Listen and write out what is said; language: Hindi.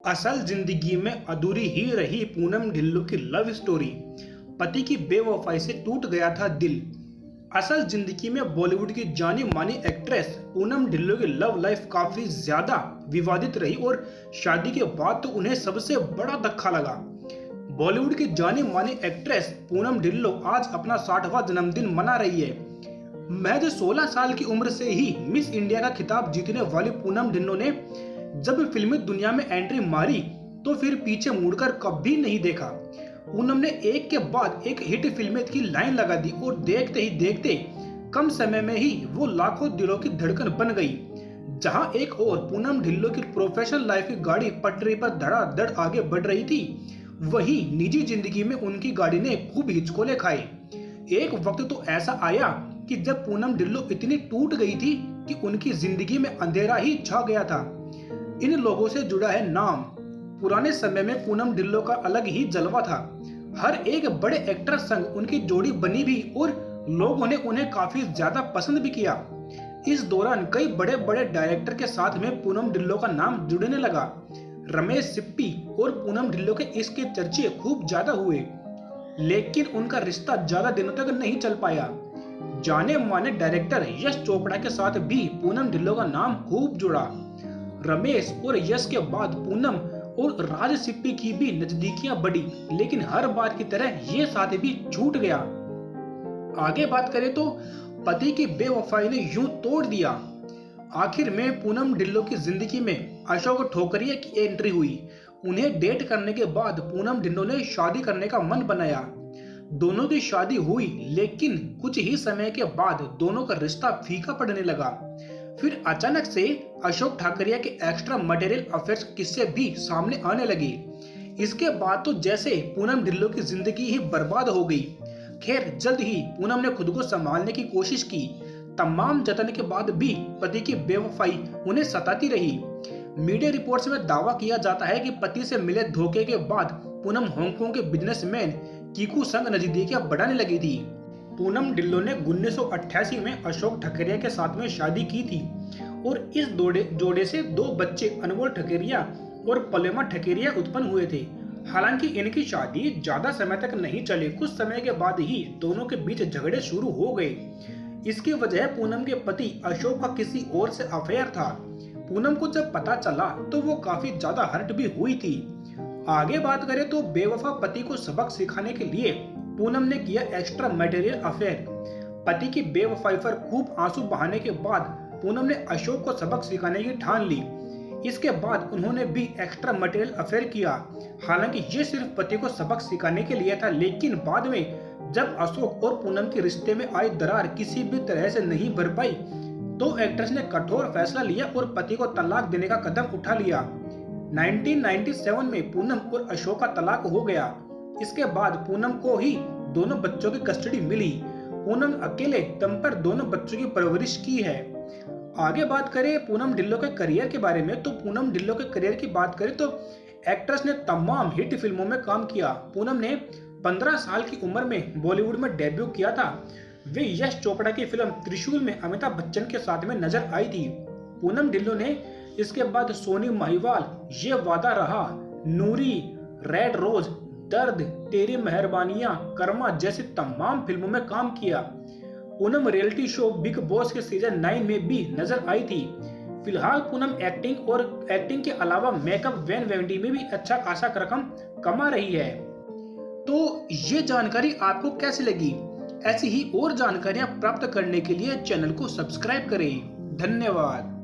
असल जिंदगी में अधूरी ही रही पूनम ढिल्लों की लव स्टोरी। पति की बेवफाई से टूट गया था दिल। असल जिंदगी में बॉलीवुड की जानी मानी एक्ट्रेस पूनम ढिल्लों की लव लाइफ काफी ज्यादा विवादित रही और शादी के बाद तो उन्हें सबसे बड़ा धक्का लगा। बॉलीवुड की जानी मानी एक्ट्रेस पूनम ढिल्लों आज अपना 60वां जन्मदिन मना रही है। महज 16 साल की उम्र से ही मिस इंडिया का खिताब जीतने वाली पूनम ढिल्लों ने जब फिल्मी दुनिया में एंट्री मारी तो फिर पीछे मुड़कर कभी नहीं देखा। पूनम ने एक के बाद एक हिट फिल्में की लाइन लगा दी और देखते ही देखते कम समय में ही वो लाखों दिलों की धड़कन बन गई। जहां एक और पूनम ढिल्लों की प्रोफेशनल लाइफ की गाड़ी पटरी पर धड़ाधड़ आगे बढ़ रही थी, वहीं निजी जिंदगी में उनकी गाड़ी ने खूब हिचकोले खाए। एक वक्त तो ऐसा आया कि जब पूनम ढिल्लों इतनी टूट गई थी कि उनकी जिंदगी में अंधेरा ही छा गया था। इन लोगों से जुड़ा है नाम। पुराने समय में पूनम ढिल्लों का अलग ही जलवा था। हर एक बड़े एक्टर संग उनकी जोड़ी बनी भी और लोगों ने उन्हें काफी ज्यादा पसंद भी किया। इस दौरान कई बड़े बड़े डायरेक्टर के साथ में पूनम ढिल्लों का नाम जुड़ने लगा। रमेश सिप्पी और पूनम ढिल्लों के इसके चर्चे खूब ज्यादा हुए, लेकिन उनका रिश्ता ज्यादा दिनों तक नहीं चल पाया। जाने माने डायरेक्टर यश चोपड़ा के साथ भी पूनम ढिल्लों का नाम खूब जुड़ा। रमेश और यश के बाद पूनम और राज सिप्पी की भी नजदीकियां बढ़ी, लेकिन हर बार की तरह ये साथ भी छूट गया। आगे बात करें तो पति की बेवफाई ने यूं तोड़ दिया। आखिर में पूनम ढिल्लों की जिंदगी में अशोक ठोकरिया की एंट्री हुई। उन्हें डेट करने के बाद पूनम ढिल्लों ने शादी करने का मन बनाया। दोनों की शादी हुई, लेकिन कुछ ही समय के बाद दोनों का रिश्ता फीका पड़ने लगा। फिर अचानक से अशोक ठाकरिया के एक्स्ट्रा मटेरियल अफेयर्स किस्से भी सामने आने लगे। इसके बाद तो जैसे पूनम ढिल्लों की जिंदगी ही बर्बाद हो गई। खैर, जल्द ही पूनम ने खुद को संभालने की कोशिश की। तमाम जतन के बाद भी पति की बेवफाई उन्हें सताती रही। मीडिया रिपोर्ट्स में दावा किया जाता है कि पति से मिले धोखे के बाद पूनम हांगकांग के बिजनेसमैन कीकू संग नजदीकियां बढ़ाने लगी थी। पूनम ढिल्लों ने 1988 में अशोक ठकरिया के साथ में शादी की थी और इस जोड़े से 2 बच्चे अनमोल ठकरिया और पलेमा ठकरिया उत्पन्न हुए थे। हालांकि इनकी शादी ज्यादा समय तक नहीं चली। कुछ समय के बाद ही दोनों के बीच झगड़े शुरू हो गए। इसकी वजह पूनम के पति अशोक का किसी और से अफेयर था। पूनम को जब पता चला तो वो काफी ज्यादा हर्ट भी हुई थी। आगे बात करें तो बेवफा पति को सबक सिखाने के लिए पूनम ने किया एक्स्ट्रा मटेरियल अफेयर। पति की बेवफाई पर खूब आंसू बहाने के बाद पूनम ने अशोक को सबक सिखाने की ठान ली। इसके बाद उन्होंने भी एक्स्ट्रा मटेरियल अफेयर किया। हालांकि ये सिर्फ पति को सबक सिखाने के लिए था, लेकिन बाद में जब अशोक और पूनम के रिश्ते में आई दरार किसी भी तरह से नहीं भर पाई तो एक्ट्रेस ने कठोर फैसला लिया और पति को तलाक देने का कदम उठा लिया। 1997 में पूनम और अशोक का तलाक हो गया। इसके बाद पूनम को ही दोनों बच्चों की कस्टडी मिली। पूनम अकेले दम पर दोनों बच्चों की परवरिश की है। आगे बात करें पूनम ढिल्लों के करियर के बारे में तो पूनम ढिल्लों के करियर की बात करें तो एक्ट्रेस ने तमाम हिट फिल्मों में काम किया। पूनम ने 15 साल की उम्र में बॉलीवुड में डेब्यू किया था। वे यश चोपड़ा की फिल्म त्रिशूल में अमिताभ बच्चन के साथ में नजर आई थी। पूनम ढिल्लों ने इसके बाद सोनी महिवाल, ये वादा रहा, नूरी, रेड रोज, दर्द, तेरी मेहरबानियां, कर्मा जैसी तमाम फिल्मों में काम किया। Poonam reality show big boss के सीजन 9 में भी नजर आई थी। फिलहाल पूनम एक्टिंग के अलावा मेकअप वैन वेंडी में भी अच्छा खासा रकम कमा रही है। तो ये जानकारी आपको कैसी लगी? ऐसी ही और जानकारियां प्राप्त करने के लिए चैनल को सब्सक्राइब करें। धन्यवाद।